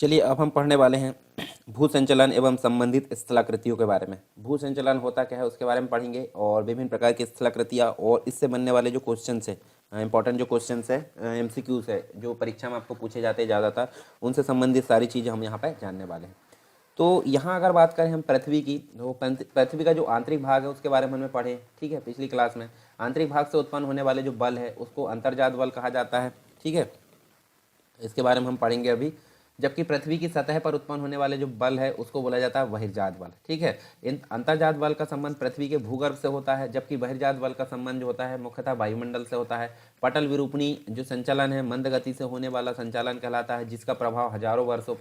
चलिए अब हम पढ़ने वाले हैं भू संचलन एवं संबंधित स्थलाकृतियों के बारे में। भू संचलन होता क्या है उसके बारे में पढ़ेंगे और विभिन्न प्रकार की स्थलाकृतियाँ और इससे बनने वाले जो क्वेश्चंस है, इंपॉर्टेंट जो क्वेश्चंस है, एमसीक्यूज है जो परीक्षा में आपको पूछे जाते हैं ज़्यादातर, उनसे संबंधित सारी चीज़ें हम यहाँ पर जानने वाले हैं। तो यहाँ अगर बात करें हम पृथ्वी की, तो पृथ्वी का जो आंतरिक भाग है उसके बारे में हमने पढ़े, ठीक है, पिछली क्लास में। आंतरिक भाग से उत्पन्न होने वाले जो बल है उसको अंतर्जात बल कहा जाता है, ठीक है, इसके बारे में हम पढ़ेंगे अभी। जबकि पृथ्वी की सतह पर उत्पन्न होने वाले जो बल है उसको बोला जाता है बहिर्जात बल, ठीक है। इन अंतर्जात बल का संबंध पृथ्वी के भूगर्भ से होता है, जबकि बहिर्जात बल का संबंध जो होता है मुख्यतः वायुमंडल से होता है। पटल विरूपणी जो संचालन है मंद गति से होने वाला संचालन कहलाता है, जिसका प्रभाव हजारों वर्षों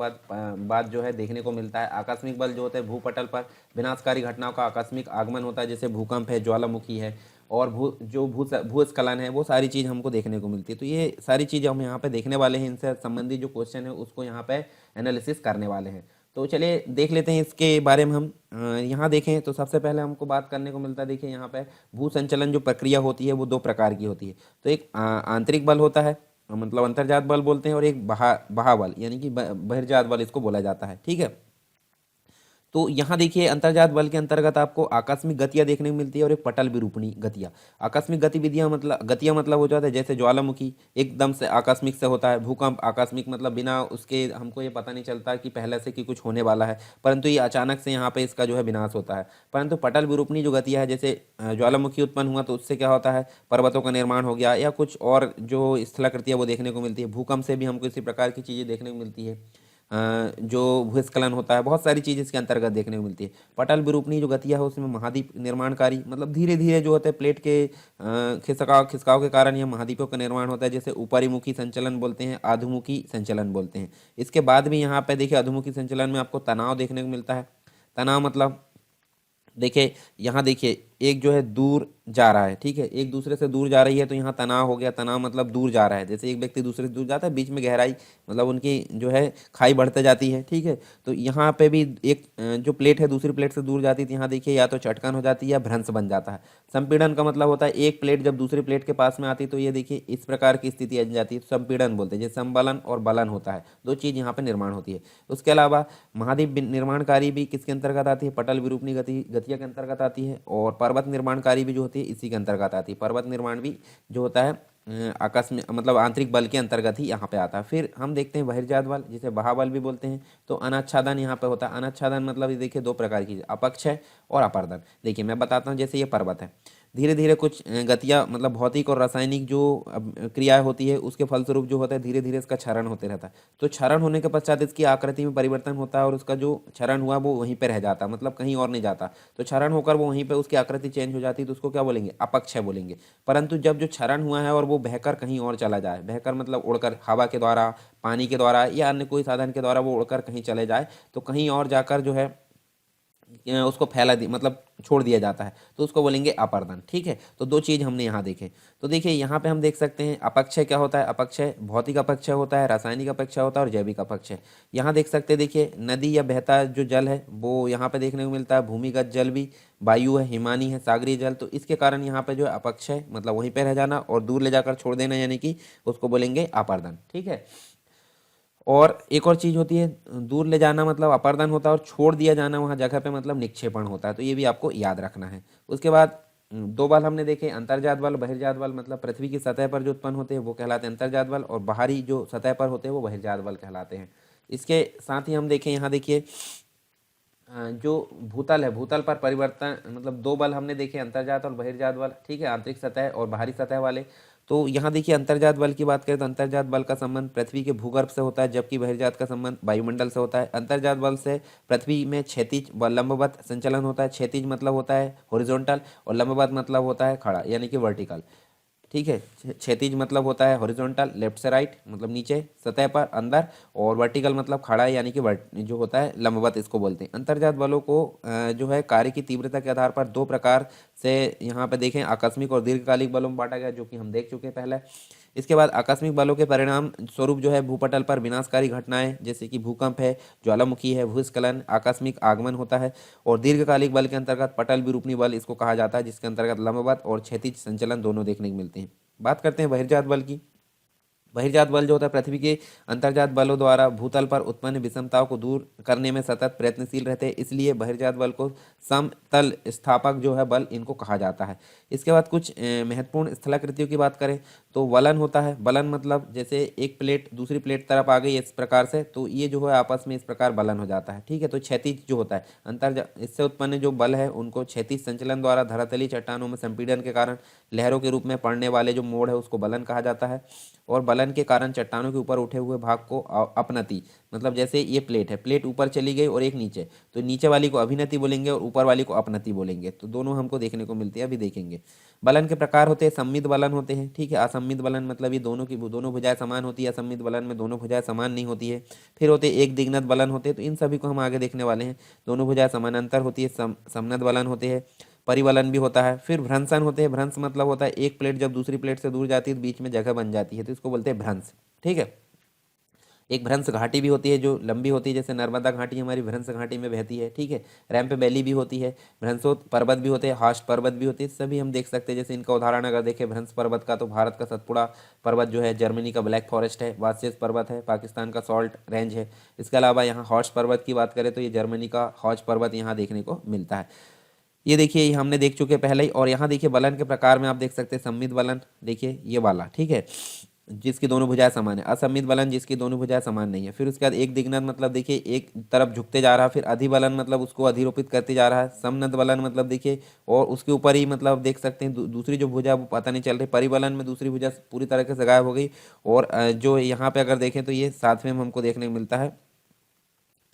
बाद जो है देखने को मिलता है। आकस्मिक बल जो होते हैं भूपटल पर विनाशकारी घटनाओं का आकस्मिक आगमन होता है, जैसे भूकंप है, ज्वालामुखी है और भूस्खलन है, वो सारी चीज़ हमको देखने को मिलती है। तो ये सारी चीज़ हम यहाँ पे देखने वाले हैं, इनसे संबंधित जो क्वेश्चन है उसको यहाँ पे एनालिसिस करने वाले हैं। तो चलिए देख लेते हैं इसके बारे में। हम यहाँ देखें तो सबसे पहले हमको बात करने को मिलता है, देखिए यहाँ पे भू संचलन जो प्रक्रिया होती है वो दो प्रकार की होती है। तो एक आंतरिक बल होता है, मतलब अंतर्जात बल बोलते हैं, और एक बहाबल यानी कि बहिर्जात बल इसको बोला जाता है, ठीक है। तो यहाँ देखिए अंतर्जात बल के अंतर्गत आपको आकस्मिक गतियाँ देखने को मिलती है और एक पटल विरूपणी गतियाँ। आकस्मिक गतियाँ मतलब हो जाता है जैसे ज्वालामुखी एकदम से आकस्मिक से होता है, भूकंप आकस्मिक मतलब बिना उसके हमको ये पता नहीं चलता कि पहले से कि कुछ होने वाला है, परंतु ये अचानक से यहाँ पे इसका जो है विनाश होता है। परंतु पटल विरूपणी जो गतियाँ है, जैसे ज्वालामुखी उत्पन्न हुआ तो उससे क्या होता है, पर्वतों का निर्माण हो गया या कुछ और जो स्थलाकृतियाँ वो देखने को मिलती है। भूकंप से भी हमको इसी प्रकार की चीज़ें देखने को मिलती है। जो भूस्खलन होता है, बहुत सारी चीज़ इसके अंतर्गत देखने को मिलती है। पटल विरूपणी जो गतियाँ है उसमें महाद्वीप निर्माणकारी, मतलब धीरे धीरे जो होता है प्लेट के खिसकाव के कारण यह महाद्वीपों का निर्माण होता है, जैसे ऊपरीमुखी संचलन बोलते हैं, अधोमुखी संचलन बोलते हैं। इसके बाद भी यहाँ पे देखिए अधोमुखी संचलन में आपको तनाव देखने को मिलता है। तनाव मतलब देखिए यहाँ देखिए एक जो है दूर जा रहा है, ठीक है, एक दूसरे से दूर जा रही है तो यहाँ तनाव हो गया। तनाव मतलब दूर जा रहा है, जैसे एक व्यक्ति दूसरे से दूर जाता है, बीच में गहराई मतलब उनकी जो है खाई बढ़ते जाती है, ठीक है। तो यहाँ पे भी एक जो प्लेट है दूसरी प्लेट से दूर जाती है, तो यहाँ देखिए या तो चटकन हो जाती है या भ्रंश बन जाता है। संपीड़न का मतलब होता है एक प्लेट जब दूसरी प्लेट के पास में आती है तो ये देखिए इस प्रकार की स्थिति आ जाती है, तो संपीड़न बोलते हैं। जैसे संबलन और बलन होता है, दो चीज़ यहाँ पे निर्माण होती है। उसके अलावा महाद्वीप निर्माणकारी भी किसके अंतर्गत आती है, पटल विरूपणी गतिया के अंतर्गत आती है। और पर्वत निर्माणकारी भी जो होती है इसी के अंतर्गत आती है। पर्वत निर्माण भी जो होता है आकस्मिक मतलब आंतरिक बल के अंतर्गत ही यहाँ पे आता है। फिर हम देखते हैं बहिर्जात बल, जिसे बहाबल भी बोलते हैं। तो अनाच्छादन यहाँ पे होता है। अनाच्छादन मतलब ये देखिए दो प्रकार की, अपक्षय और अपर्दन। देखिए मैं बताता हूँ, जैसे ये पर्वत है, धीरे धीरे कुछ गतियाँ मतलब भौतिक और रासायनिक जो क्रियाएं होती है उसके फलस्वरूप जो होता है धीरे धीरे इसका क्षरण होते रहता है। तो क्षरण होने के पश्चात इसकी आकृति में परिवर्तन होता है और उसका जो क्षरण हुआ वो वहीं पे रह जाता है, मतलब कहीं और नहीं जाता। तो क्षरण होकर वो वहीं पे उसकी आकृति चेंज हो जाती है, तो उसको क्या बोलेंगे, अपक्षय बोलेंगे। परंतु जब जो क्षरण हुआ है और वो बहकर कहीं और चला जाए, बहकर मतलब उड़कर हवा के द्वारा, पानी के द्वारा या अन्य कोई साधन के द्वारा वो उड़कर कहीं चले जाए, तो कहीं और जाकर जो है उसको मतलब छोड़ दिया जाता है, तो उसको बोलेंगे अपर्दन, ठीक है। तो दो चीज़ हमने यहाँ देखे। तो देखिए यहाँ पे हम देख सकते हैं अपक्षय क्या होता है। अपक्षय भौतिक अपक्षय होता है, रासायनिक अपक्षय होता है और जैविक अपक्षय। यहाँ देख सकते हैं, देखिए नदी या बहता जो जल है वो यहाँ पे देखने को मिलता है। भूमिगत जल भी, वायु है, हिमानी है, सागरीय जल, तो इसके कारण यहाँ पे जो है अपक्षय मतलब वहीं पे रह जाना और दूर ले जाकर छोड़ देना, यानी कि उसको बोलेंगे अपर्दन, ठीक है। और एक और चीज़ होती है, दूर ले जाना मतलब अपर्दन होता है, और छोड़ दिया जाना वहाँ जगह पे मतलब निक्षेपण होता है। तो ये भी आपको याद रखना है। उसके बाद दो बल हमने देखे, अंतर्जात बल, बहिर्जात बल, मतलब पृथ्वी की सतह पर जो उत्पन्न होते हैं वो कहलाते हैं अंतर्जात बल, और बाहरी जो सतह पर होते हैं वो बहिर्जात बल कहलाते हैं। इसके साथ ही हम देखें, यहाँ देखिए जो भूतल है, भूतल पर परिवर्तन मतलब दो बल हमने देखे, अंतर्जात और बहिर्जात बल, ठीक है, आंतरिक सतह और बाहरी सतह वाले। तो यहाँ देखिए अंतर्जात बल की बात करें तो अंतर्जात बल का संबंध पृथ्वी के भूगर्भ से होता है, जबकि बहिर्जात का संबंध वायुमंडल से होता है। अंतर्जात बल से पृथ्वी में क्षैतिज व लंबवत संचलन होता है। क्षैतिज मतलब होता है हॉरिजॉन्टल और लंबवत मतलब होता है खड़ा यानी कि वर्टिकल, ठीक है। क्षैतिज मतलब होता है हॉरिजॉन्टल लेफ्ट से राइट मतलब नीचे सतह पर अंदर, और वर्टिकल मतलब खड़ा है यानी कि जो होता है लंबवत, इसको बोलते हैं। अंतर्जात बलों को जो है कार्य की तीव्रता के आधार पर दो प्रकार से यहाँ पे देखें, आकस्मिक और दीर्घकालिक बलों में बांटा गया, जो कि हम देख चुके हैं पहले। इसके बाद आकस्मिक बलों के परिणाम स्वरूप जो है भूपटल पर विनाशकारी घटनाएं जैसे कि भूकंप है, ज्वालामुखी है, भूस्खलन, आकस्मिक आगमन होता है। और दीर्घकालिक बल के अंतर्गत पटल विरूपणी बल इसको कहा जाता है, जिसके अंतर्गत लंबवत और क्षैतिज संचलन दोनों देखने को मिलते हैं। बात करते हैं बहिर्जात बल की। बहिर्जात बल जो होता है पृथ्वी के अंतर्जात बलों द्वारा भूतल पर उत्पन्न विषमताओं को दूर करने में सतत प्रयत्नशील रहते हैं, इसलिए बहिर्जात बल को समतल स्थापक जो है बल इनको कहा जाता है। इसके बाद कुछ महत्वपूर्ण स्थलाकृतियों की बात करें तो वलन होता है। वलन मतलब जैसे एक प्लेट दूसरी प्लेट तरफ आ गई इस प्रकार से, तो ये जो है आपस में इस प्रकार वलन हो जाता है। ठीक है, तो क्षैतिज जो होता है इससे उत्पन्न जो बल है उनको क्षैतिज संचलन द्वारा धरातलीय चट्टानों में संपीड़न के कारण लहरों के रूप में पड़ने वाले जो मोड़ है उसको वलन कहा जाता है। और वलन के कारण चट्टानों के ऊपर उठे हुए भाग को अपनति, मतलब जैसे ये प्लेट है, प्लेट ऊपर चली गई और एक नीचे, तो नीचे वाली को अभिनति बोलेंगे और ऊपर वाली को अपनति बोलेंगे। तो दोनों हमको देखने को मिलती है, अभी देखेंगे। बलन के प्रकार होते हैं, सम्मित बलन होते हैं। ठीक है, असम्मित बलन मतलब ये दोनों भुजाएं समान होती है, असम्मित बलन में दोनों भुजाएं समान नहीं होती है। फिर होते एक दिग्नत बलन होते हैं, तो इन सभी को हम आगे देखने वाले हैं। दोनों भुजाएं समानांतर होती है, समनत बलन होते हैं। परिवलन भी होता है। फिर भ्रंशन होते हैं। भ्रंश मतलब होता है एक प्लेट जब दूसरी प्लेट से दूर जाती है तो बीच में जगह बन जाती है, तो इसको बोलते हैं भ्रंश। ठीक है, एक भ्रंश घाटी भी होती है जो लंबी होती है, जैसे नर्मदा घाटी हमारी भ्रंश घाटी में बहती है। ठीक है, रैंप वैली भी होती है, भ्रंशोत पर्वत भी होते हैं, हास्ट पर्वत भी होते हैं, सभी हम देख सकते हैं। जैसे इनका उदाहरण अगर देखें भ्रंश पर्वत का, तो भारत का सतपुड़ा पर्वत जो है, जर्मनी का ब्लैक फॉरेस्ट है, वासियस पर्वत है, पाकिस्तान का सॉल्ट रेंज है। इसके अलावा यहाँ हॉर्स पर्वत की बात करें तो ये जर्मनी का हॉज पर्वत यहाँ देखने को मिलता है। ये देखिए, ये हमने देख चुके पहले ही। और यहाँ देखिए बलन के प्रकार में आप देख सकते हैं सम्मित बलन, देखिए ये वाला, ठीक है, जिसकी दोनों भुजाएं समान है। असम्मित बलन जिसकी दोनों भुजाएं समान नहीं है। फिर उसके बाद एक दिग्नत मतलब देखिए एक तरफ झुकते जा रहा है। फिर अधिबलन मतलब उसको अधिरोपित करते जा रहा है। समनत बलन मतलब देखिए और उसके ऊपर ही मतलब देख सकते हैं दूसरी जो भुजा वो पता नहीं चल रही। परिबलन में दूसरी भुजा पूरी तरीके से गायब हो गई। और जो यहाँ पे अगर देखें तो ये सातवें में हमको देखने को मिलता है,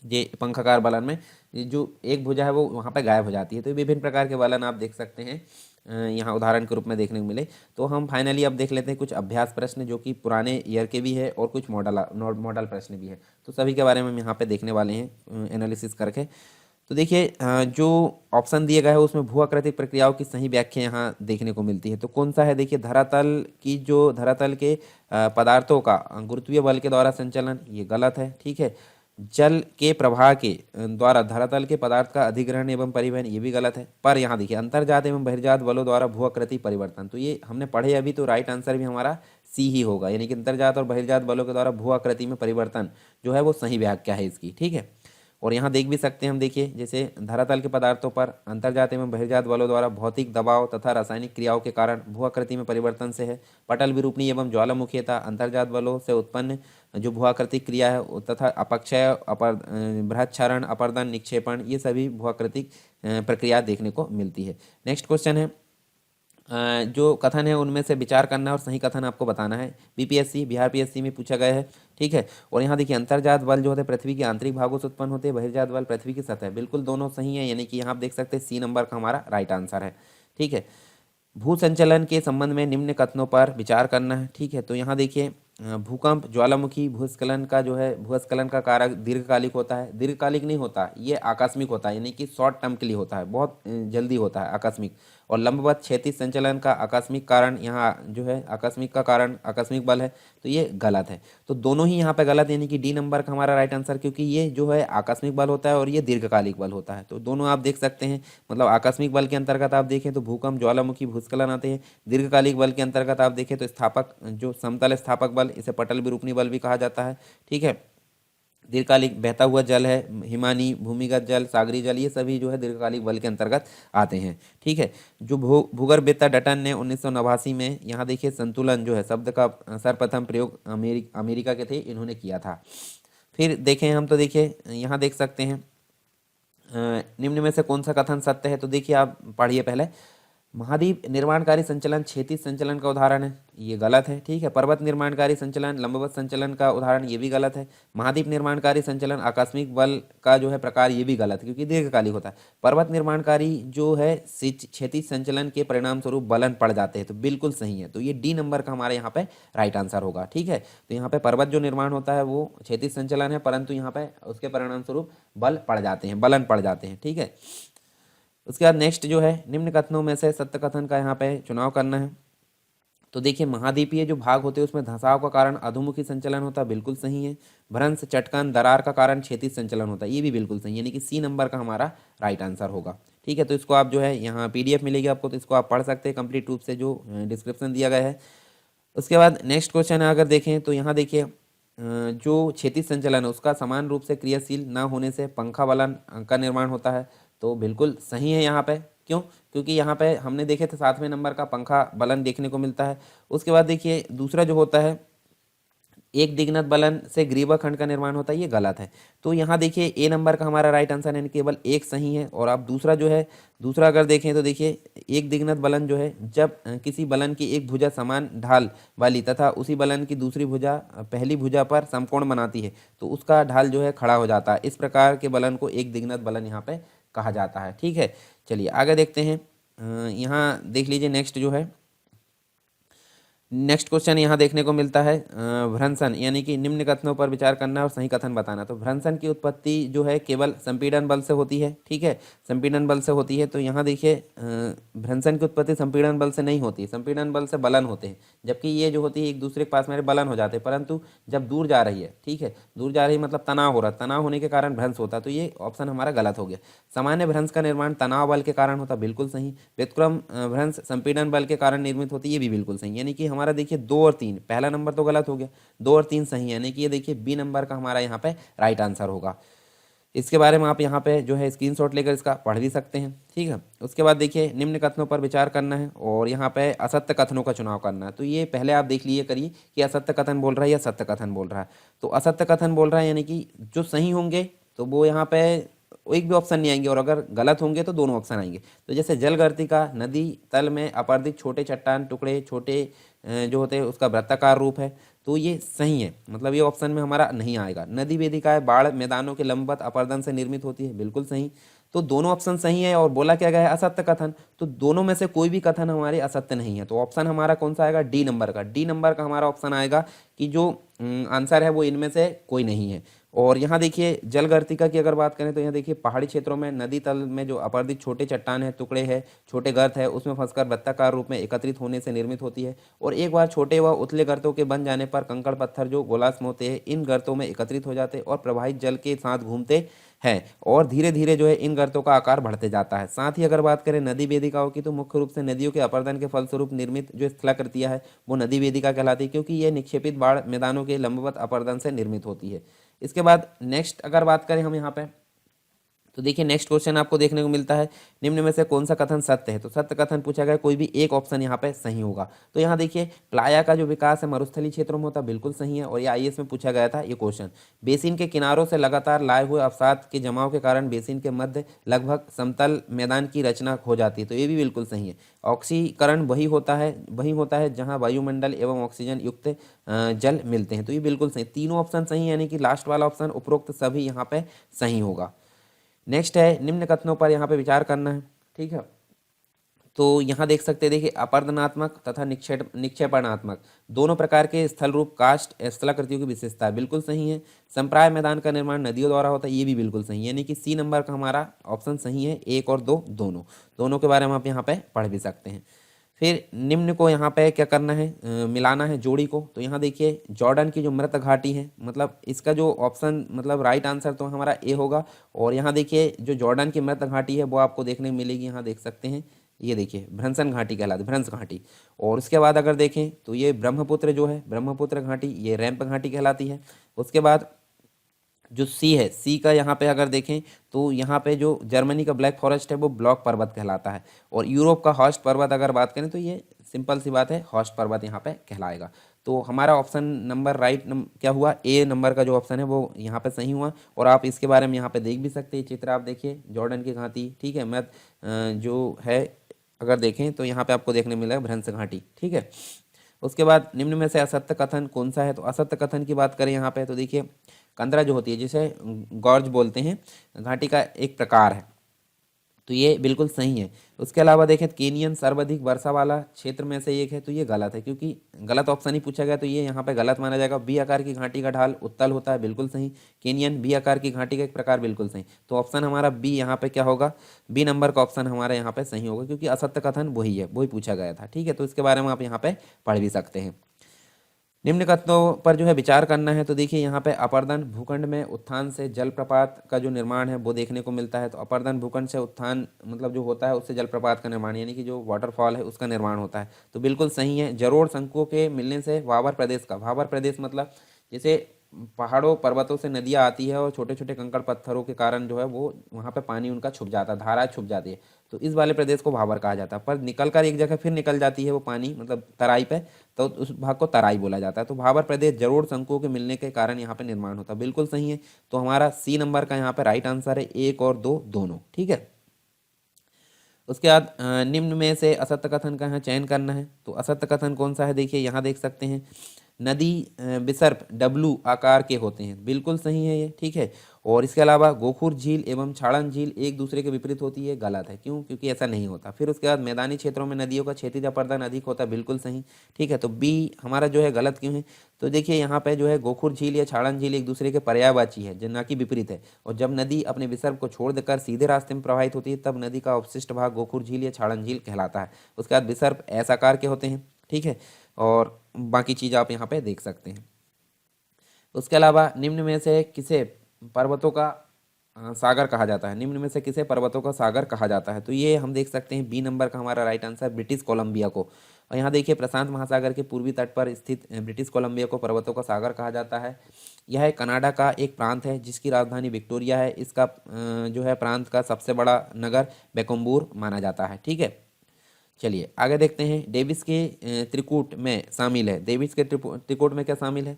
ये पंखाकार बलन में ये जो एक भुजा है वो वहाँ पे गायब हो जाती है। तो ये विभिन्न प्रकार के बलन आप देख सकते हैं यहाँ उदाहरण के रूप में देखने को मिले। तो हम फाइनली अब देख लेते हैं कुछ अभ्यास प्रश्न जो कि पुराने ईयर के भी है और कुछ मॉडल प्रश्न भी है। तो सभी के बारे में हम यहाँ पे देखने वाले हैं एनालिसिस करके। तो देखिए जो ऑप्शन दिए गए है उसमें भू आकृतिक प्रक्रियाओं की सही व्याख्या यहाँ देखने को मिलती है। तो कौन सा है, देखिए धरातल के पदार्थों का गुरुत्वीय बल के द्वारा संचलन, ये गलत है। ठीक है, जल के प्रवाह के द्वारा धरातल के पदार्थ का अधिग्रहण एवं परिवहन, ये भी गलत है। पर यहाँ देखिए अंतर्जात एवं बहिर्जात बलों द्वारा भू आकृति परिवर्तन, तो ये हमने पढ़े अभी, तो राइट आंसर भी हमारा सी ही होगा। यानी कि अंतर्जात और बहिर्जात बलों के द्वारा भू आकृति में परिवर्तन जो है वो सही व्याख्या है इसकी। ठीक है, और यहाँ देख भी सकते हैं हम, देखिए जैसे धरातल के पदार्थों पर अंतर्जात एवं बहिर्जात बलों द्वारा भौतिक दबाव तथा रासायनिक क्रियाओं के कारण भू आकृति में परिवर्तन से है। पटल विरूपणी एवं ज्वालामुखीयता अंतर्जात बलों से उत्पन्न जो भू आकृतिक क्रिया है तथा अपक्षय बृहच्छरण अपर्दन निक्षेपण, ये सभी भू आकृतिक प्रक्रिया देखने को मिलती है। नेक्स्ट क्वेश्चन है जो कथन है उनमें से विचार करना और सही कथन आपको बताना है। बीपीएससी बिहार पीएससी में पूछा गया है। ठीक है, और यहाँ देखिए अंतर्जात बल जो होते हैं पृथ्वी के आंतरिक भागों से उत्पन्न होते हैं, बहिर्जात बल पृथ्वी की सतह, बिल्कुल दोनों सही है। यानी कि यहाँ आप देख सकते हैं सी नंबर का हमारा राइट आंसर है। ठीक है, भू संचलन के संबंध में निम्न कथनों पर विचार करना है। ठीक है, तो यहाँ देखिए भूकंप ज्वालामुखी भूस्खलन का जो है भूस्खलन का कारक दीर्घकालिक होता है। दीर्घकालिक नहीं होता, ये आकस्मिक होता है, यानी कि शॉर्ट टर्म के लिए होता है, बहुत जल्दी होता है, आकस्मिक। और लंबवत क्षैतिज संचलन का आकस्मिक कारण यहाँ जो है आकस्मिक का कारण आकस्मिक बल है, तो ये गलत है। तो दोनों ही यहाँ पे गलत, यानी कि डी नंबर का हमारा राइट आंसर, क्योंकि ये जो है आकस्मिक बल होता है और ये दीर्घकालिक बल होता है। तो दोनों आप देख सकते हैं, मतलब आकस्मिक बल के अंतर्गत आप देखें तो भूकंप ज्वालामुखी भूस्खलन आते हैं। दीर्घकालिक बल के अंतर्गत आप देखें तो स्थापक जो समतल स्थापक बल, इसे पटल विरूपणी बल भी कहा जाता है। ठीक है, दीर्घकालिक बहता हुआ जल है, हिमानी भूमिगत जल, सागरी जल, ये सभी जो है दीर्घकालिक बल के अंतर्गत आते हैं। ठीक है, जो भूगर्भवेत्ता डटन ने 1989 में यहाँ देखिए संतुलन जो है शब्द का सर्वप्रथम प्रयोग अमेरिका के थे, इन्होंने किया था। फिर देखें हम, तो देखिए यहाँ देख सकते हैं निम्न में से कौन सा कथन सत्य है। तो देखिए आप पढ़िए पहले, महाद्वीप निर्माणकारी संचलन क्षैतिज संचलन का उदाहरण है, ये गलत है। ठीक है, पर्वत निर्माणकारी संचलन लंबवत संचलन का उदाहरण, ये भी गलत है। महाद्वीप निर्माणकारी संचलन आकस्मिक बल का जो है प्रकार, ये भी गलत है क्योंकि दीर्घकालिक होता है। पर्वत निर्माणकारी जो है क्षैतिज संचलन के परिणाम स्वरूप बलन पड़ जाते हैं, तो बिल्कुल सही है। तो ये डी नंबर का हमारे यहाँ पे राइट आंसर होगा। ठीक है, तो यहाँ पे पर्वत जो निर्माण होता है वो क्षैतिज संचलन है, परंतु यहाँ पे उसके परिणाम स्वरूप बल पड़ जाते हैं, बलन पड़ जाते हैं। ठीक है, उसके बाद नेक्स्ट जो है निम्न कथनों में से सत्य कथन का यहाँ पे चुनाव करना है। तो देखिए महाद्वीपीय जो भाग होते हैं उसमें धंसाव का कारण अधोमुखी संचलन होता है, बिल्कुल सही है। भ्रंश चटकन दरार का कारण क्षैतिज संचलन होता है, ये भी बिल्कुल सही है, यानी कि सी नंबर का हमारा राइट आंसर होगा। ठीक है, तो इसको आप जो है यहाँ PDF मिलेगी आपको, तो इसको आप पढ़ सकते हैं कंप्लीट रूप से, जो डिस्क्रिप्शन दिया गया है। उसके बाद नेक्स्ट क्वेश्चन है, अगर देखें तो यहाँ देखिए जो क्षैतिज संचलन है उसका समान रूप से क्रियाशील न होने से पंखा बलन का निर्माण होता है। तो बिल्कुल सही है यहाँ पे। क्यों? क्योंकि यहाँ पे हमने देखे थे 7वें नंबर का पंखा बलन देखने को मिलता है। उसके बाद देखिए दूसरा जो होता है एक दिग्नत बलन से ग्रीवा खंड का निर्माण होता है, ये गलत है। तो यहाँ देखिए ए नंबर का हमारा राइट आंसर है, केवल एक सही है। और आप दूसरा जो है, दूसरा अगर देखें तो देखिए एक दिग्नत बलन जो है जब किसी बलन की एक भुजा समान ढाल वाली तथा उसी बलन की दूसरी भुजा पहली भुजा पर समकोण बनाती है तो उसका ढाल जो है खड़ा हो जाता है। इस प्रकार के बलन को एक दिग्नत बलन यहाँ पे कहा जाता है। ठीक है, चलिए आगे देखते हैं। यहाँ देख लीजिए नेक्स्ट जो है, नेक्स्ट क्वेश्चन यहाँ देखने को मिलता है भ्रंशन, यानी कि निम्न कथनों पर विचार करना और सही कथन बताना। तो भ्रंशन की उत्पत्ति जो है केवल संपीड़न बल से होती है। ठीक है, संपीड़न बल से होती है। तो यहाँ देखिए भ्रंशन की उत्पत्ति संपीड़न बल से नहीं होती, संपीड़न बल से बलन होते हैं। जबकि ये जो होती है एक दूसरे के पास मेरे बलन हो जाते हैं, परंतु जब दूर जा रही है, ठीक है, दूर जा रही मतलब तनाव हो रहा है, तनाव होने के कारण भ्रंश होता है। तो ये ऑप्शन हमारा गलत हो गया। सामान्य भ्रंश का निर्माण तनाव बल के कारण होता, बिल्कुल सही। व्युत्क्रम भ्रंश संपीड़न बल के कारण निर्मित होती, ये भी बिल्कुल सही। यानी कि हमारा देखिए 2 और 3, पहला नंबर तो गलत हो गया, 2 और 3 सही है। यानी कि ये देखिए बी नंबर का हमारा यहाँ पे राइट आंसर होगा। इसके बारे में आप यहाँ पे जो है स्क्रीनशॉट लेकर इसका पढ़ भी सकते हैं। ठीक है, उसके बाद देखिए निम्न कथनों पर विचार करना है और यहाँ पे असत्य कथनों का चुनाव करना है। तो ये पहले आप देख लीजिए करिए कि असत्य कथन बोल रहा है या सत्य कथन बोल रहा है। तो असत्य कथन बोल रहा है यानी कि जो सही होंगे तो वो यहाँ पे एक भी ऑप्शन नहीं आएंगे और अगर गलत होंगे तो दोनों ऑप्शन आएंगे। तो जैसे जलगर्तिका नदी तल में अपर्दित छोटे चट्टान टुकड़े छोटे जो होते हैं उसका वृत्ताकार रूप है, तो ये सही है, मतलब ये ऑप्शन में हमारा नहीं आएगा। नदी वेदिकाएं बाढ़ मैदानों के लंबवत अपर्दन से निर्मित होती है, बिल्कुल सही। तो दोनों ऑप्शन सही है और बोला क्या गया है असत्य कथन, तो दोनों में से कोई भी कथन हमारे असत्य नहीं है। तो ऑप्शन हमारा कौन सा आएगा? डी नंबर का। डी नंबर का हमारा ऑप्शन आएगा कि जो आंसर है वो इनमें से कोई नहीं है। और यहाँ देखिए जलगर्तिका की अगर बात करें तो यहाँ देखिए पहाड़ी क्षेत्रों में नदी तल में जो अपर्दित छोटे चट्टान है टुकड़े हैं छोटे गर्त है उसमें फंसकर वृत्ताकार रूप में एकत्रित होने से निर्मित होती है। और एक बार छोटे व उथले गर्तों के बन जाने पर कंकड़ पत्थर जो गोलार्ध होते हैं इन गर्तों में एकत्रित हो जाते हैं और प्रवाहित जल के साथ घूमते हैं और धीरे धीरे जो है इन गर्तों का आकार बढ़ते जाता है। साथ ही अगर बात करें नदी वेदिकाओं की तो मुख्य रूप से नदियों के अपर्दन के फलस्वरूप निर्मित जो स्थलाकृतियां है वो नदी वेदिका कहलाती है, क्योंकि ये निक्षेपित बाढ़ मैदानों के लंबवत अपर्दन से निर्मित होती है। इसके बाद नेक्स्ट अगर बात करें हम यहाँ पे तो देखिए नेक्स्ट क्वेश्चन आपको देखने को मिलता है निम्न में से कौन सा कथन सत्य है। तो सत्य कथन पूछा गया, कोई भी एक ऑप्शन यहाँ पे सही होगा। तो यहाँ देखिए प्लाया का जो विकास है मरुस्थलीय क्षेत्रों में होता है, बिल्कुल सही है। और ये आईएएस में पूछा गया था ये क्वेश्चन। बेसिन के किनारों से लगातार लाए हुए अवसाद के जमाव के कारण बेसिन के मध्य लगभग समतल मैदान की रचना हो जाती है, तो ये भी बिल्कुल सही है। ऑक्सीकरण वही होता है जहाँ वायुमंडल एवं ऑक्सीजन युक्त जल मिलते हैं, तो ये बिल्कुल सही। तीनों ऑप्शन सही, यानी कि लास्ट वाला ऑप्शन उपरोक्त सभी यहाँ पे सही होगा। नेक्स्ट है निम्न कथनों पर यहाँ पे विचार करना है। ठीक है, तो यहाँ देख सकते हैं, देखिए अपर्दनात्मक तथा निक्षेपणात्मक दोनों प्रकार के स्थल रूप काष्ठ स्थलाकृतियों की विशेषता बिल्कुल सही है। संप्राय मैदान का निर्माण नदियों द्वारा होता है, ये भी बिल्कुल सही है। यानी कि सी नंबर का हमारा ऑप्शन सही है। 1 और 2 दोनों के बारे में आप यहाँ पे पढ़ भी सकते हैं। फिर निम्न को यहाँ पे क्या करना है, मिलाना है जोड़ी को। तो यहाँ देखिए जॉर्डन की जो मृत घाटी है, मतलब इसका जो ऑप्शन मतलब राइट आंसर तो हमारा ए होगा। और यहाँ देखिए जो जॉर्डन की मृत घाटी है वो आपको देखने को मिलेगी, यहाँ देख सकते हैं, ये देखिए भ्रंशन घाटी कहलाती है, भ्रंश घाटी। और उसके बाद अगर देखें तो ये ब्रह्मपुत्र जो है ब्रह्मपुत्र घाटी, ये रैंप घाटी कहलाती है। उसके बाद जो सी है, सी का यहाँ पे अगर देखें तो यहाँ पे जो जर्मनी का ब्लैक फॉरेस्ट है वो ब्लॉक पर्वत कहलाता है। और यूरोप का हॉस्ट पर्वत अगर बात करें तो ये सिंपल सी बात है, हॉस्ट पर्वत यहाँ पे कहलाएगा। तो हमारा ऑप्शन नंबर क्या हुआ, ए नंबर का जो ऑप्शन है वो यहाँ पे सही हुआ। और आप इसके बारे में यहाँ पे देख भी सकते हैं चित्र, आप देखिए जॉर्डन की घाटी, ठीक है, मृत जो है अगर देखें तो यहाँ पे आपको देखने मिलेगा भ्रंश घाटी। ठीक है, उसके बाद निम्न में से असत्य कथन कौन सा है। तो असत्य कथन की बात करें यहाँ पे तो देखिए कंदरा जो होती है जिसे गॉर्ज बोलते हैं, घाटी का एक प्रकार है, तो ये बिल्कुल सही है। उसके अलावा देखें केनियन सर्वाधिक वर्षा वाला क्षेत्र में से एक है, तो ये गलत है क्योंकि गलत ऑप्शन ही पूछा गया, तो ये यहाँ पे गलत माना जाएगा। बी आकार की घाटी का ढाल उत्तल होता है, बिल्कुल सही। केनियन बी आकार की घाटी का एक प्रकार, बिल्कुल सही। तो ऑप्शन हमारा बी यहाँ पे क्या होगा, बी नंबर का ऑप्शन हमारा यहाँ पे सही होगा, क्योंकि असत्य कथन वही है, वही पूछा गया था। ठीक है, तो इसके बारे में आप यहाँ पे पढ़ भी सकते हैं। निम्न कथनों पर जो है विचार करना है। तो देखिए यहाँ पे अपर्दन भूखंड में उत्थान से जलप्रपात का जो निर्माण है वो देखने को मिलता है। तो अपर्दन भूखंड से उत्थान मतलब जो होता है उससे जलप्रपात का निर्माण यानी कि जो वाटरफॉल है उसका निर्माण होता है। तो बिल्कुल सही है। जलोढ़ शंकुओं के मिलने से भावर प्रदेश का, भावर प्रदेश मतलब जैसे पहाड़ों पर्वतों से नदियाँ आती है और छोटे छोटे कंकड़ पत्थरों के कारण जो है वो वहाँ पे पानी उनका छुप जाता है, धाराएं छुप जाती है। तो इस वाले प्रदेश को भावर कहा जाता है। पर निकल कर एक जगह फिर निकल जाती है वो पानी मतलब तराई पे, तो उस भाग को तराई बोला जाता है। तो भावर प्रदेश जलोढ़ शंकुओं के मिलने के कारण यहाँ पे निर्माण होता है। बिल्कुल सही है। तो हमारा सी नंबर का यहाँ पे राइट आंसर है, 1 और 2 दोनों। ठीक है। उसके बाद निम्न में से असत्य कथन का यहाँ चयन करना है। तो असत्य कथन कौन सा है, देखिए यहाँ देख सकते हैं, नदी विसर्प डब्लू आकार के होते हैं। बिल्कुल सही है ये। ठीक है। और इसके अलावा गोखुर झील एवं छाड़न झील एक दूसरे के विपरीत होती है, गलत है। क्यों? क्योंकि ऐसा नहीं होता। फिर उसके बाद मैदानी क्षेत्रों में नदियों का क्षैतिज अपर्दन अधिक होता है। बिल्कुल सही। ठीक है। तो बी हमारा जो है गलत क्यों है? तो देखिए यहाँ पे जो है गोखुर झील या छाड़न झील एक दूसरे के पर्यायवाची है, जो ना कि विपरीत है। और जब नदी अपने विसर्प को छोड़ देकर सीधे रास्ते में प्रवाहित होती है तब नदी का अवशिष्ट भाग गोखुर झील या छाड़न झील कहलाता है। उसके बाद विसर्प ऐस आकार के होते हैं। ठीक है। और बाकी चीज़ आप यहाँ पे देख सकते हैं। उसके अलावा निम्न में से किसे पर्वतों का सागर कहा जाता है? निम्न में से किसे पर्वतों का सागर कहा जाता है? तो ये हम देख सकते हैं बी नंबर का हमारा राइट आंसर ब्रिटिश कोलंबिया को। और यहाँ देखिए प्रशांत महासागर के पूर्वी तट पर स्थित ब्रिटिश कोलंबिया को पर्वतों का सागर कहा जाता है। यह कनाडा का एक प्रांत है जिसकी राजधानी विक्टोरिया है। इसका जो है प्रांत का सबसे बड़ा नगर बेकोम्बूर माना जाता है। ठीक है। चलिए आगे देखते हैं। डेविस के त्रिकूट में शामिल है। डेविस के त्रिकूट में क्या शामिल है?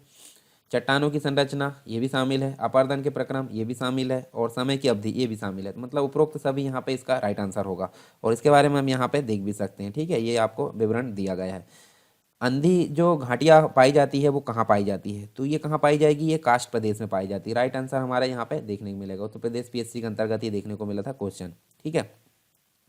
चट्टानों की संरचना ये भी शामिल है, अपर्दन के प्रक्रम ये भी शामिल है, और समय की अवधि ये भी शामिल है। तो मतलब उपरोक्त सभी यहाँ पे इसका राइट आंसर होगा। और इसके बारे में हम यहाँ पे देख भी सकते हैं। ठीक है। ये आपको विवरण दिया गया है। अंधी जो घाटियाँ पाई जाती है वो कहाँ पाई जाती है? तो ये कहाँ पाई जाएगी? ये कास्ट प्रदेश में पाई जाती है। राइट आंसर हमारा यहाँ पे देखने को मिलेगा। उत्तर प्रदेश पीएससी के अंतर्गत ये देखने को मिला था क्वेश्चन। ठीक है।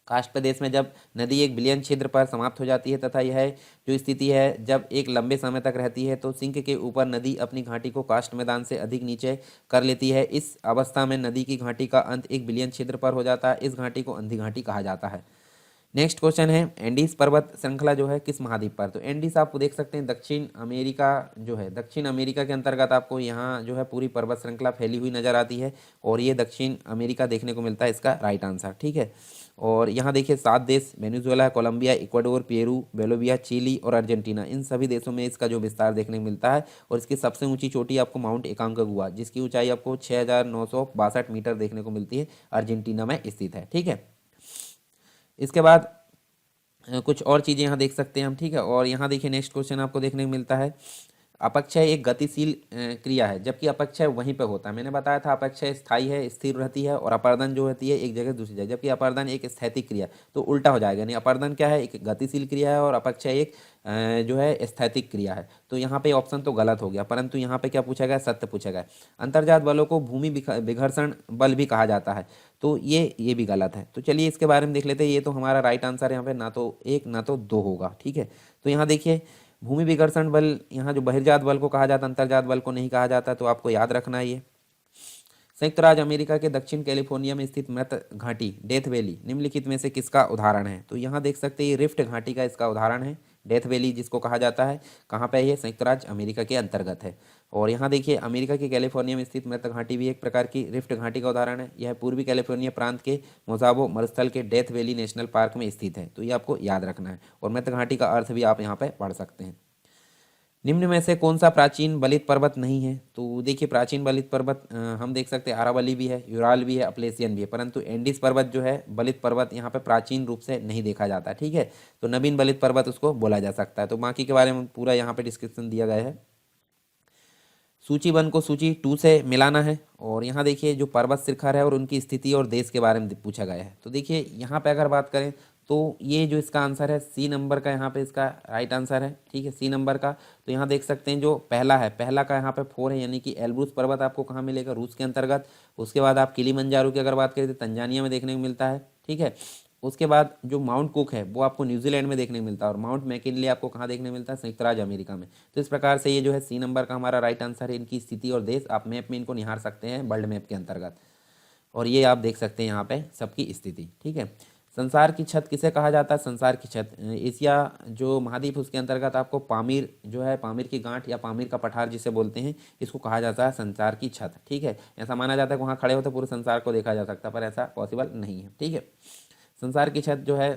कास्ट प्रदेश में जब नदी एक विलयन क्षेत्र पर समाप्त हो जाती है तथा यह जो स्थिति है जब एक लंबे समय तक रहती है तो सिंक के ऊपर नदी अपनी घाटी को कास्ट मैदान से अधिक नीचे कर लेती है। इस अवस्था में नदी की घाटी का अंत एक विलयन क्षेत्र पर हो जाता है। इस घाटी को अंधी घाटी कहा जाता है। नेक्स्ट क्वेश्चन है, एंडीज पर्वत श्रृंखला जो है किस महाद्वीप पर? तो एंडीज आप देख सकते हैं दक्षिण अमेरिका जो है, दक्षिण अमेरिका के अंतर्गत आपको यहाँ जो है पूरी पर्वत श्रृंखला फैली हुई नजर आती है। और ये दक्षिण अमेरिका देखने को मिलता है इसका राइट आंसर। ठीक है। और यहाँ देखिए 7 देश Venezuela, Colombia, Ecuador, Peru, Bolivia, Chile और अर्जेंटीना, इन सभी देशों में इसका जो विस्तार देखने को मिलता है। और इसकी सबसे ऊंची चोटी आपको माउंट एकांकागुआ जिसकी ऊंचाई आपको 6,962 मीटर देखने को मिलती है, अर्जेंटीना में स्थित है। ठीक है। इसके बाद कुछ और चीज़ें यहाँ देख सकते हैं हम। ठीक है। और यहाँ देखिए नेक्स्ट क्वेश्चन आपको देखने को मिलता है, अपक्षय एक गतिशील क्रिया है जबकि अपक्षय वहीं पे होता है। मैंने बताया था अपक्षय स्थायी है, स्थिर रहती है, और अपर्दन जो होती है एक जगह से दूसरी जगह, जबकि अपर्दन एक स्थैतिक क्रिया। तो उल्टा हो जाएगा, नहीं अपर्दन क्या है? एक गतिशील क्रिया है और अपक्षय एक जो है स्थैतिक क्रिया है। तो यहाँ पे ऑप्शन तो गलत हो गया, परंतु यहाँ पे क्या पूछा गया? सत्य पूछा गया। अंतर्जात बलों को भूमि विघर्षण बल भी कहा जाता है। तो ये भी गलत है। तो चलिए इसके बारे में देख लेते हैं। ये तो हमारा राइट आंसर यहाँ पे ना तो 1 ना तो 2 होगा। ठीक है। तो यहाँ देखिए भूमि विकर्षण बल यहाँ जो बहिर्जात बल को कहा जाता है, अंतर्जात बल को नहीं कहा जाता। तो आपको याद रखना है ये। संयुक्त राज्य अमेरिका के दक्षिण कैलिफोर्निया में स्थित मृत घाटी डेथ वैली निम्नलिखित में से किसका उदाहरण है? तो यहाँ देख सकते हैं ये रिफ्ट घाटी का इसका उदाहरण है। डेथ वैली जिसको कहा जाता है, कहाँ पे है? ये संयुक्त राज्य अमेरिका के अंतर्गत है। और यहाँ देखिए अमेरिका के कैलिफोर्निया में स्थित मृत घाटी भी एक प्रकार की रिफ्ट घाटी का उदाहरण है। यह पूर्वी कैलिफोर्निया प्रांत के मोजाबो मरुस्थल के डेथ वैली नेशनल पार्क में स्थित है। तो ये आपको याद रखना है। और मृत घाटी का अर्थ भी आप यहाँ पे पढ़ सकते हैं। निम्न में से कौन सा प्राचीन बलित पर्वत नहीं है? तो देखिए प्राचीन बलित पर्वत हम देख सकते हैं अरावली भी है, यूराल भी है, अपलेसियन भी है, परंतु एंडीज पर्वत जो है बलित पर्वत यहाँ पे प्राचीन रूप से नहीं देखा जाता। ठीक है। तो नवीन बलित पर्वत उसको बोला जा सकता है। तो बाकी के बारे में पूरा यहाँ पे डिस्क्रिप्शन दिया गया है। सूची 1 को सूची 2 से मिलाना है। और यहाँ देखिए जो पर्वत शिखर है और उनकी स्थिति और देश के बारे में पूछा गया है। तो देखिए यहाँ पे अगर बात करें तो ये जो इसका आंसर है सी नंबर का यहाँ पे इसका राइट आंसर है। ठीक है। सी नंबर का। तो यहाँ देख सकते हैं जो पहला है, पहला का यहाँ पे 4 है, यानी कि एल्ब्रूस पर्वत आपको कहाँ मिलेगा? रूस के अंतर्गत। उसके बाद आप किलीमंजारो की अगर बात करें तो तंजानिया में देखने को मिलता है। ठीक है। उसके बाद जो माउंट कुक है वो आपको न्यूजीलैंड में देखने को मिलता है। और माउंट मैकिनले आपको कहाँ देखने को मिलता है? संयुक्त राज्य अमेरिका में। तो इस प्रकार से ये जो है सी नंबर का हमारा राइट आंसर है। इनकी स्थिति और देश आप मैप में इनको निहार सकते हैं वर्ल्ड मैप के अंतर्गत। और ये आप देख सकते हैं यहाँ पे सबकी स्थिति। ठीक है। संसार की छत किसे कहा जाता है? संसार की छत एशिया जो महाद्वीप उसके अंतर्गत आपको पामीर जो है, पामीर की गांठ या पामीर का पठार जिसे बोलते हैं, इसको कहा जाता है संसार की छत। ठीक है, ऐसा माना जाता है कि वहाँ खड़े होते पूरे संसार को देखा जा सकता है, पर ऐसा पॉसिबल नहीं है। ठीक है, संसार की छत जो है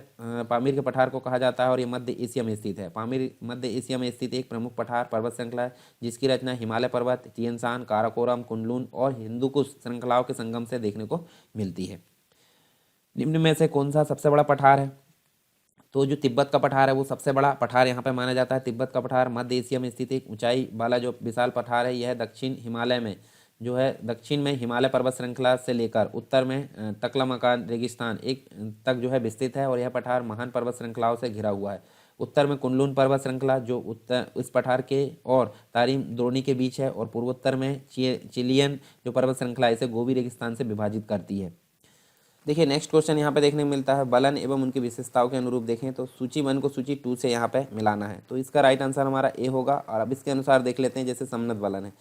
पामीर के पठार को कहा जाता है और ये मध्य एशिया में स्थित है। पामीर मध्य एशिया में स्थित एक प्रमुख पठार पर्वत श्रृंखला है जिसकी रचना हिमालय पर्वत, तिएन शान, काराकोरम, कुनलुन और हिंदुकुश श्रृंखलाओं के संगम से देखने को मिलती है। निम्न में से कौन सा सबसे बड़ा पठार है? तो जो तिब्बत का पठार है वो सबसे बड़ा पठार यहाँ पे माना जाता है। तिब्बत का पठार मध्य एशिया में स्थित एक ऊंचाई वाला जो विशाल पठार है, यह दक्षिण हिमालय में जो है, दक्षिण में हिमालय पर्वत श्रृंखला से लेकर उत्तर में तकलामकान रेगिस्तान एक तक जो है विस्तृत है और यह पठार महान पर्वत श्रृंखलाओं से घिरा हुआ है। उत्तर में कुनलुन पर्वत श्रृंखला जो उत्तर इस पठार के और तारीम द्रोणी के बीच है और पूर्वोत्तर में चिलियन जो पर्वत श्रृंखला इसे गोबी रेगिस्तान से विभाजित करती है। देखिए नेक्स्ट क्वेश्चन यहाँ पे देखने को मिलता है, बलन एवं उनकी विशेषताओं के अनुरूप देखें तो सूची 1 को सूची 2 से यहाँ पे मिलाना है। तो इसका राइट आंसर हमारा ए होगा। और अब इसके अनुसार देख लेते हैं, जैसे समन्वित बलन है,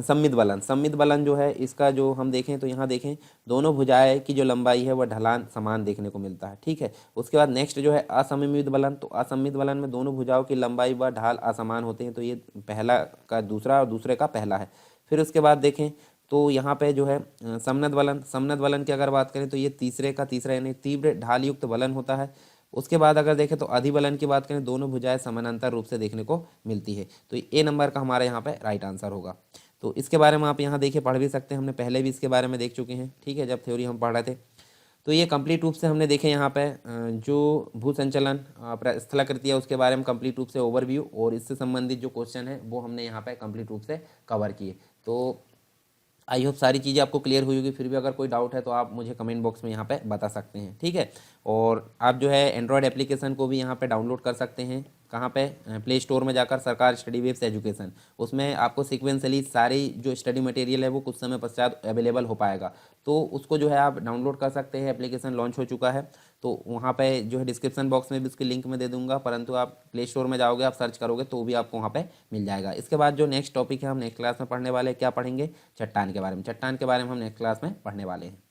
सम्मित बलन जो है, इसका जो हम देखें तो यहाँ देखें दोनों भुजाएं की जो लंबाई है वह ढलान समान देखने को मिलता है। ठीक है, उसके बाद नेक्स्ट जो है असममित बलन। तो असममित बलन में दोनों भुजाओं की लंबाई व ढाल असमान होते हैं। तो ये पहला का दूसरा और दूसरे का पहला है। फिर उसके बाद देखें तो यहाँ पे जो है समनत बलन की अगर बात करें तो ये तीसरे का तीसरा यानी तीव्र ढाल युक्त बलन होता है। उसके बाद अगर देखें तो अधिबलन की बात करें, दोनों भुजाएं समानांतर रूप से देखने को मिलती है। तो ए नंबर का हमारे यहाँ पे राइट आंसर होगा। तो इसके बारे में आप यहाँ देखिए पढ़ भी सकते हैं, हमने पहले भी इसके बारे में देख चुके हैं। ठीक है, जब थ्योरी हम पढ़ रहे थे। तो ये कंप्लीट रूप से हमने देखे यहाँ पे जो भू संचलन स्थलाकृति है उसके बारे में कंप्लीट रूप से ओवरव्यू और इससे संबंधित जो क्वेश्चन है वो हमने यहाँ पे कंप्लीट रूप से कवर किए। तो आई होप सारी चीज़ें आपको क्लियर हुई होगी। फिर भी अगर कोई डाउट है तो आप मुझे कमेंट बॉक्स में यहाँ पे बता सकते हैं। ठीक है, और आप जो है एंड्रॉयड एप्लीकेशन को भी यहाँ पे डाउनलोड कर सकते हैं। कहाँ पे? प्ले स्टोर में जाकर सरकार स्टडी वेब्स एजुकेशन, उसमें आपको सिक्वेंसली सारी जो स्टडी मटेरियल है वो कुछ समय पश्चात अवेलेबल हो पाएगा। तो उसको जो है आप डाउनलोड कर सकते हैं। एप्लीकेशन लॉन्च हो चुका है, तो वहाँ पे जो है डिस्क्रिप्शन बॉक्स में भी उसकी लिंक में दे दूंगा, परंतु आप प्ले स्टोर में जाओगे, आप सर्च करोगे तो भी आपको वहाँ पे मिल जाएगा। इसके बाद जो नेक्स्ट टॉपिक है हम नेक्स्ट क्लास में पढ़ने वाले हैं, क्या पढ़ेंगे? चट्टान के बारे में। चट्टान के बारे में हम नेक्स्ट क्लास में पढ़ने वाले हैं।